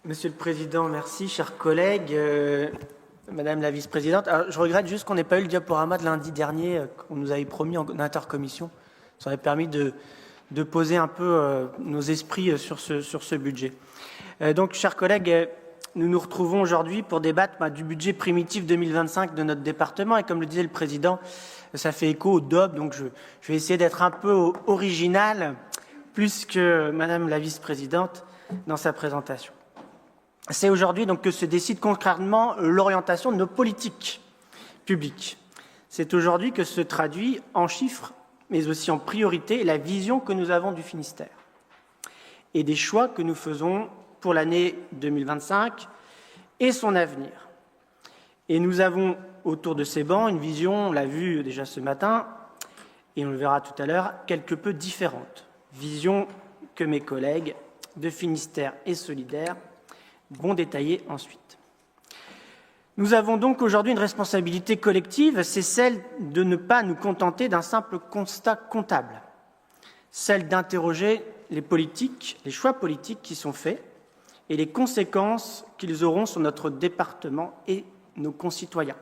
Monsieur le Président, merci. Chers collègues, Madame la Vice-Présidente, je regrette juste qu'on n'ait pas eu le diaporama de lundi dernier qu'on nous avait promis en intercommission. Ça aurait permis de poser un peu nos esprits sur ce budget. Donc, chers collègues, nous nous retrouvons aujourd'hui pour débattre du budget primitif 2025 de notre département. Et comme le disait le Président, ça fait écho au DOB, donc je vais essayer d'être un peu original, plus que Madame la Vice-Présidente dans sa présentation. C'est aujourd'hui donc que se décide concrètement l'orientation de nos politiques publiques. C'est aujourd'hui que se traduit en chiffres, mais aussi en priorité, la vision que nous avons du Finistère et des choix que nous faisons pour l'année 2025 et son avenir. Et nous avons autour de ces bancs une vision, on l'a vu déjà ce matin, et on le verra tout à l'heure, quelque peu différente. Vision que mes collègues de Finistère et Solidaire vont détailler ensuite. Nous avons donc aujourd'hui une responsabilité collective, c'est celle de ne pas nous contenter d'un simple constat comptable, celle d'interroger les politiques, les choix politiques qui sont faits et les conséquences qu'ils auront sur notre département et nos concitoyens.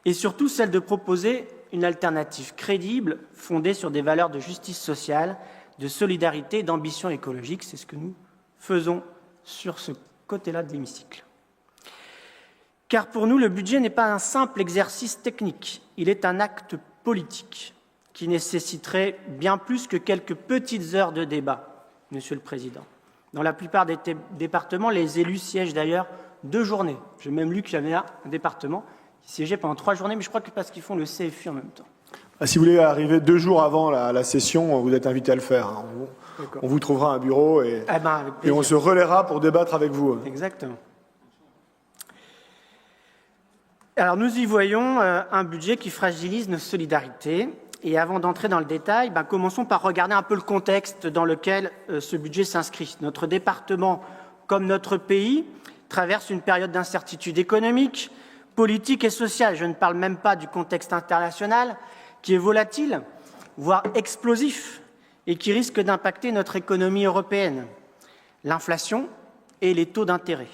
Et surtout celle de proposer une alternative crédible fondée sur des valeurs de justice sociale, de solidarité, d'ambition écologique. C'est ce que nous faisons sur ce côté-là de l'hémicycle. Car pour nous, le budget n'est pas un simple exercice technique, il est un acte politique qui nécessiterait bien plus que quelques petites heures de débat, Monsieur le Président. Dans la plupart des départements, les élus siègent d'ailleurs 2 journées. J'ai même lu qu'il y avait un département qui siégeait pendant 3 journées, mais je crois que parce qu'ils font le CFU en même temps. Si vous voulez arriver 2 jours avant la session, vous êtes invité à le faire. On vous trouvera un bureau et on se relaiera pour débattre avec vous. Exactement. Alors nous y voyons un budget qui fragilise nos solidarités. Et avant d'entrer dans le détail, commençons par regarder un peu le contexte dans lequel ce budget s'inscrit. Notre département, comme notre pays, traverse une période d'incertitude économique, politique et sociale. Je ne parle même pas du contexte international, qui est volatile, voire explosif, et qui risque d'impacter notre économie européenne, l'inflation et les taux d'intérêt.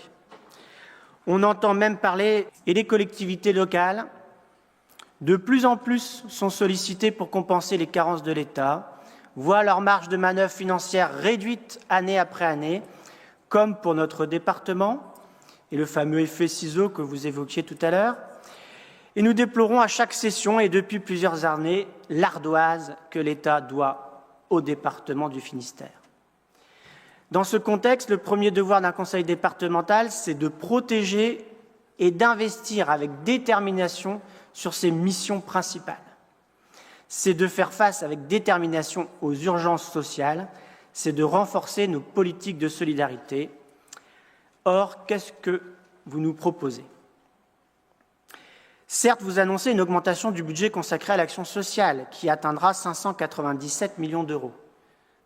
On entend même parler, et les collectivités locales, de plus en plus sont sollicitées pour compenser les carences de l'État, voient leur marge de manœuvre financière réduite année après année, comme pour notre département, et le fameux effet ciseau que vous évoquiez tout à l'heure. Et nous déplorons à chaque session et depuis plusieurs années l'ardoise que l'État doit au département du Finistère. Dans ce contexte, le premier devoir d'un conseil départemental, c'est de protéger et d'investir avec détermination sur ses missions principales. C'est de faire face avec détermination aux urgences sociales, c'est de renforcer nos politiques de solidarité. Or, qu'est-ce que vous nous proposez ? Certes, vous annoncez une augmentation du budget consacré à l'action sociale qui atteindra 597 millions d'euros.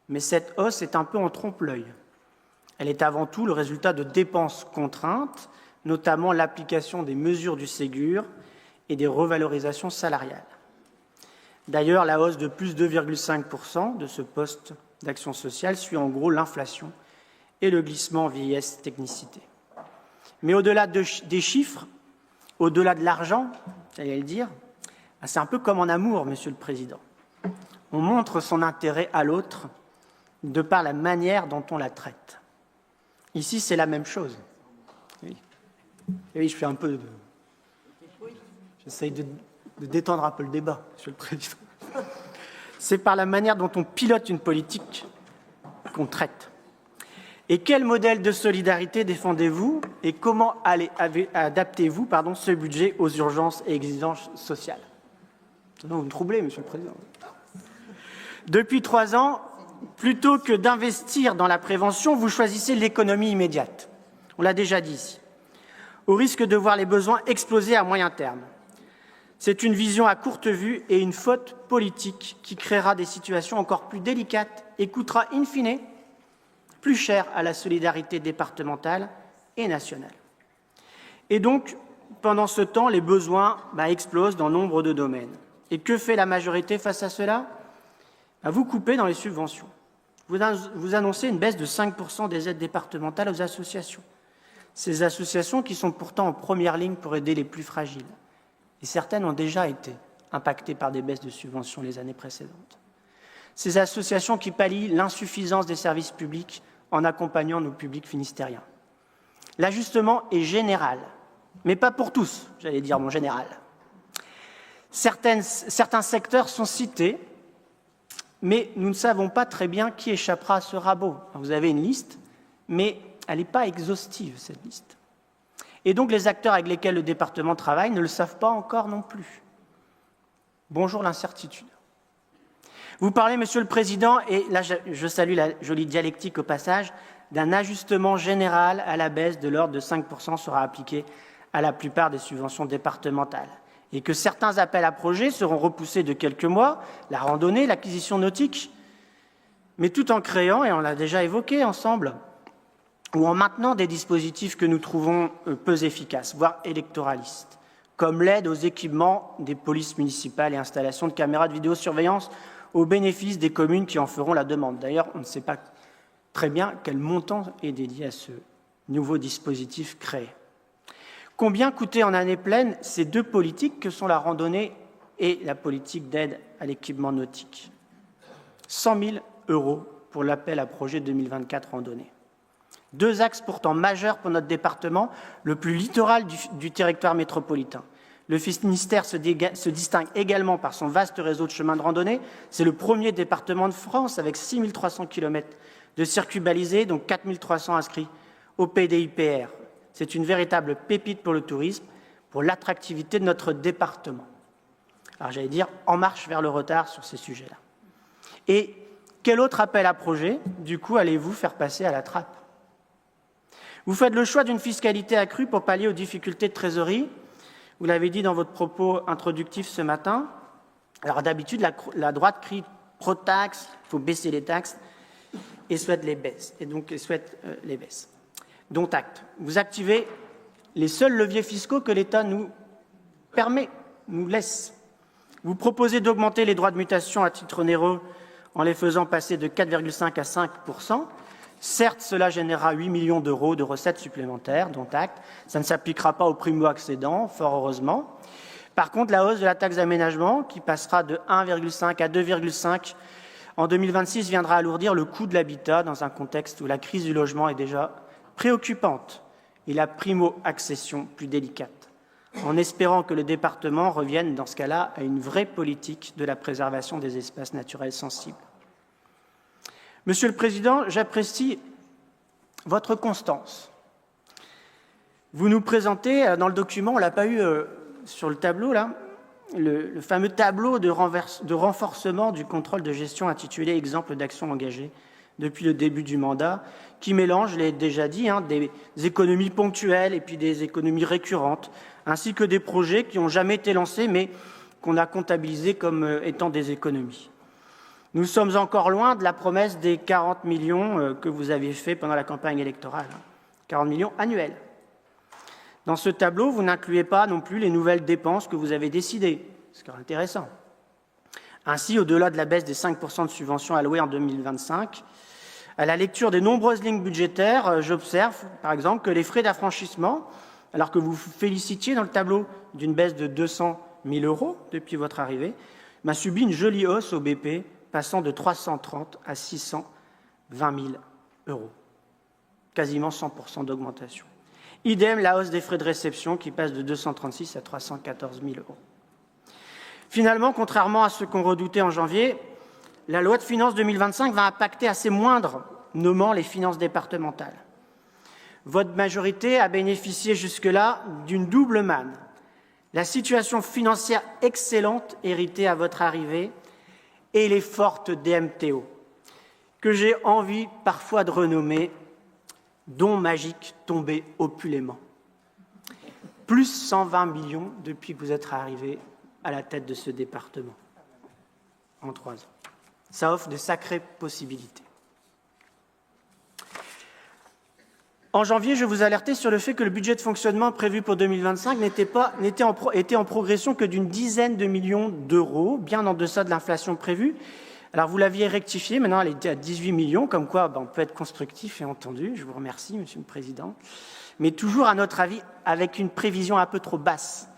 Mais cette hausse est un peu en trompe-l'œil. Elle est avant tout le résultat de dépenses contraintes, notamment l'application des mesures du Ségur et des revalorisations salariales. D'ailleurs, la hausse de plus de 2,5% de ce poste d'action sociale suit en gros l'inflation et le glissement vieillesse-technicité. Mais au-delà des chiffres, au-delà de l'argent, j'allais le dire, c'est un peu comme en amour, Monsieur le Président. On montre son intérêt à l'autre de par la manière dont on la traite. Ici, c'est la même chose. Oui, et oui, je fais un peu de... J'essaye de détendre un peu le débat, Monsieur le Président. C'est par la manière dont on pilote une politique qu'on traite. Et quel modèle de solidarité défendez-vous et comment adaptez-vous ce budget aux urgences et exigences sociales ? Vous me troublez, Monsieur le Président. Depuis 3 ans, plutôt que d'investir dans la prévention, vous choisissez l'économie immédiate. On l'a déjà dit ici. Au risque de voir les besoins exploser à moyen terme. C'est une vision à courte vue et une faute politique qui créera des situations encore plus délicates et coûtera in fine plus cher à la solidarité départementale et nationale. Et donc, pendant ce temps, les besoins explosent dans nombre de domaines. Et que fait la majorité face à cela ? Vous coupez dans les subventions. Vous annoncez une baisse de 5% des aides départementales aux associations. Ces associations qui sont pourtant en première ligne pour aider les plus fragiles. Et certaines ont déjà été impactées par des baisses de subventions les années précédentes. Ces associations qui pallient l'insuffisance des services publics en accompagnant nos publics finistériens. L'ajustement est général, mais pas pour tous, j'allais dire mon général. Certains secteurs sont cités, mais nous ne savons pas très bien qui échappera à ce rabot. Vous avez une liste, mais elle n'est pas exhaustive, cette liste. Et donc les acteurs avec lesquels le département travaille ne le savent pas encore non plus. Bonjour l'incertitude. Vous parlez, Monsieur le Président, et là je salue la jolie dialectique au passage, d'un ajustement général à la baisse de l'ordre de 5% sera appliqué à la plupart des subventions départementales et que certains appels à projets seront repoussés de quelques mois, la randonnée, l'acquisition nautique, mais tout en créant, et on l'a déjà évoqué ensemble, ou en maintenant des dispositifs que nous trouvons peu efficaces, voire électoralistes, comme l'aide aux équipements des polices municipales et installation de caméras de vidéosurveillance au bénéfice des communes qui en feront la demande. D'ailleurs, on ne sait pas très bien quel montant est dédié à ce nouveau dispositif créé. Combien coûtaient en année pleine ces deux politiques que sont la randonnée et la politique d'aide à l'équipement nautique? 100 000 € pour l'appel à projet 2024 randonnée. Deux axes pourtant majeurs pour notre département, le plus littoral du territoire métropolitain. Le Finistère se distingue également par son vaste réseau de chemins de randonnée. C'est le premier département de France avec 6 300 km de circuits balisés, donc 4 300 inscrits au PDIPR. C'est une véritable pépite pour le tourisme, pour l'attractivité de notre département. Alors j'allais dire, en marche vers le retard sur ces sujets-là. Et quel autre appel à projet, du coup, allez-vous faire passer à la trappe? Vous faites le choix d'une fiscalité accrue pour pallier aux difficultés de trésorerie. Vous l'avez dit dans votre propos introductif ce matin. Alors d'habitude, la droite crie pro-taxes, il faut baisser les taxes, et souhaite les baisses. Dont acte. Vous activez les seuls leviers fiscaux que l'État nous permet, nous laisse. Vous proposez d'augmenter les droits de mutation à titre onéreux en les faisant passer de 4,5 à 5%. Certes, cela générera 8 millions d'euros de recettes supplémentaires, dont acte. Ça ne s'appliquera pas aux primo-accédants, fort heureusement. Par contre, la hausse de la taxe d'aménagement, qui passera de 1,5 à 2,5 en 2026, viendra alourdir le coût de l'habitat dans un contexte où la crise du logement est déjà préoccupante et la primo-accession plus délicate, en espérant que le département revienne, dans ce cas-là, à une vraie politique de la préservation des espaces naturels sensibles. Monsieur le Président, j'apprécie votre constance. Vous nous présentez, dans le document, on ne l'a pas eu sur le tableau, là, le fameux tableau de renforcement du contrôle de gestion intitulé « Exemple d'actions engagées » depuis le début du mandat, qui mélange, je l'ai déjà dit, des économies ponctuelles et puis des économies récurrentes, ainsi que des projets qui n'ont jamais été lancés, mais qu'on a comptabilisés comme étant des économies. Nous sommes encore loin de la promesse des 40 millions que vous aviez fait pendant la campagne électorale, 40 millions annuels. Dans ce tableau, vous n'incluez pas non plus les nouvelles dépenses que vous avez décidées, ce qui est intéressant. Ainsi, au-delà de la baisse des 5% de subventions allouées en 2025, à la lecture des nombreuses lignes budgétaires, j'observe, par exemple, que les frais d'affranchissement, alors que vous vous félicitiez dans le tableau d'une baisse de 200 000 € depuis votre arrivée, m'a subi une jolie hausse au BP, passant de 330 à 620 000 €. Quasiment 100% d'augmentation. Idem, la hausse des frais de réception qui passe de 236 à 314 000 €. Finalement, contrairement à ce qu'on redoutait en janvier, la loi de finances 2025 va impacter assez moindre, nommant les finances départementales. Votre majorité a bénéficié jusque-là d'une double manne. La situation financière excellente héritée à votre arrivée et les fortes DMTO, que j'ai envie parfois de renommer dons magiques tombés opulément. Plus 120 millions depuis que vous êtes arrivé à la tête de ce département, en 3 ans. Ça offre de sacrées possibilités. En janvier, je vous alertais sur le fait que le budget de fonctionnement prévu pour 2025 était en progression que d'une dizaine de millions d'euros, bien en deçà de l'inflation prévue. Alors, vous l'aviez rectifié, maintenant elle était à 18 millions, comme quoi on peut être constructif et entendu. Je vous remercie, Monsieur le Président. mais toujours, à notre avis, avec une prévision un peu trop basse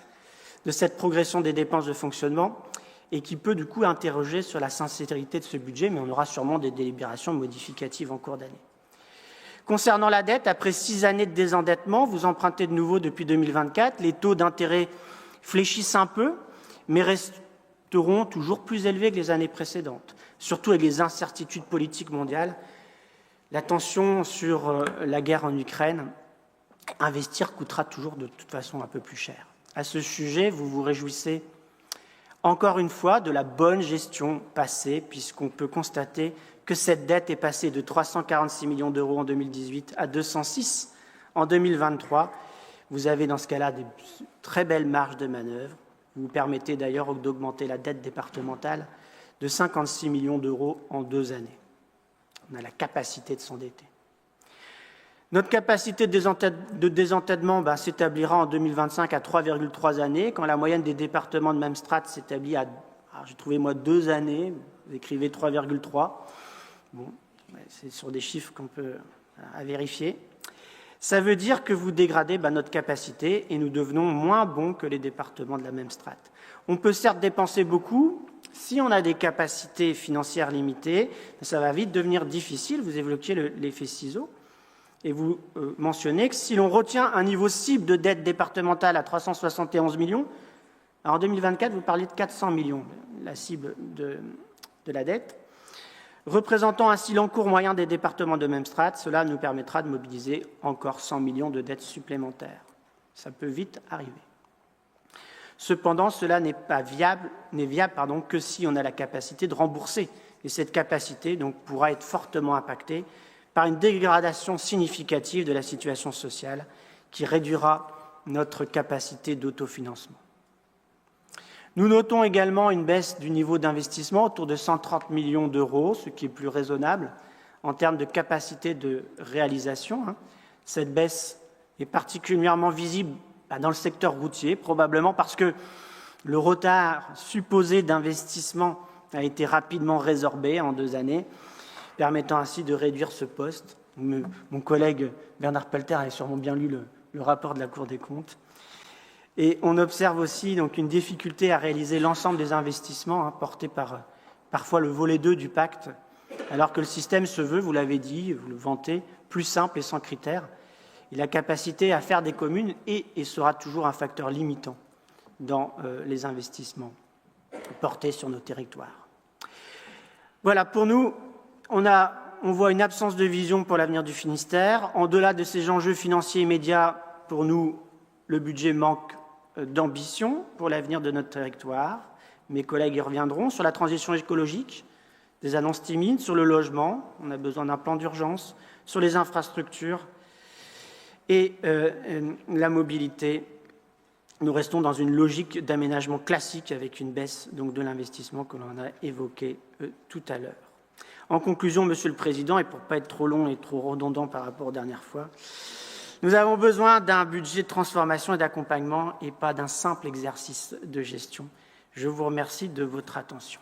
de cette progression des dépenses de fonctionnement et qui peut du coup interroger sur la sincérité de ce budget, mais on aura sûrement des délibérations modificatives en cours d'année. Concernant la dette, après 6 années de désendettement, vous empruntez de nouveau depuis 2024, les taux d'intérêt fléchissent un peu, mais resteront toujours plus élevés que les années précédentes, surtout avec les incertitudes politiques mondiales, la tension sur la guerre en Ukraine. Investir coûtera toujours de toute façon un peu plus cher. À ce sujet, vous vous réjouissez encore une fois de la bonne gestion passée, puisqu'on peut constater que cette dette est passée de 346 millions d'euros en 2018 à 206 en 2023. Vous avez dans ce cas-là de très belles marges de manœuvre. Vous permettez d'ailleurs d'augmenter la dette départementale de 56 millions d'euros en 2 années. On a la capacité de s'endetter. Notre capacité de désendettement s'établira en 2025 à 3,3 années, quand la moyenne des départements de même strate s'établit à, j'ai trouvé moi 2 années, vous écrivez 3,3. Bon, c'est sur des chiffres qu'on peut à vérifier. Ça veut dire que vous dégradez notre capacité et nous devenons moins bons que les départements de la même strate. On peut certes dépenser beaucoup, si on a des capacités financières limitées, ça va vite devenir difficile. Vous évoquiez l'effet ciseau. Et vous mentionnez que si l'on retient un niveau cible de dette départementale à 371 millions, alors en 2024, vous parlez de 400 millions, la cible de la dette, représentant ainsi l'encours moyen des départements de même strate, cela nous permettra de mobiliser encore 100 millions de dettes supplémentaires. Ça peut vite arriver. Cependant, cela n'est viable que si on a la capacité de rembourser. Et cette capacité donc, pourra être fortement impactée par une dégradation significative de la situation sociale qui réduira notre capacité d'autofinancement. Nous notons également une baisse du niveau d'investissement autour de 130 millions d'euros, ce qui est plus raisonnable en termes de capacité de réalisation. Cette baisse est particulièrement visible dans le secteur routier, probablement parce que le retard supposé d'investissement a été rapidement résorbé en 2 années, permettant ainsi de réduire ce poste. Mon collègue Bernard Pelter a sûrement bien lu le rapport de la Cour des comptes. Et on observe aussi donc, une difficulté à réaliser l'ensemble des investissements portés par parfois le volet 2 du pacte, alors que le système se veut, vous l'avez dit, vous le vantez, plus simple et sans critères. Et la capacité à faire des communes est et sera toujours un facteur limitant dans les investissements portés sur nos territoires. Voilà, pour nous, on voit une absence de vision pour l'avenir du Finistère. En-delà de ces enjeux financiers immédiats, pour nous, le budget manque d'ambition pour l'avenir de notre territoire. Mes collègues y reviendront. Sur la transition écologique, des annonces timides. Sur le logement, on a besoin d'un plan d'urgence. Sur les infrastructures et la mobilité, nous restons dans une logique d'aménagement classique avec une baisse donc, de l'investissement que l'on a évoqué tout à l'heure. En conclusion, Monsieur le Président, et pour ne pas être trop long et trop redondant par rapport aux dernières fois, nous avons besoin d'un budget de transformation et d'accompagnement et pas d'un simple exercice de gestion. Je vous remercie de votre attention.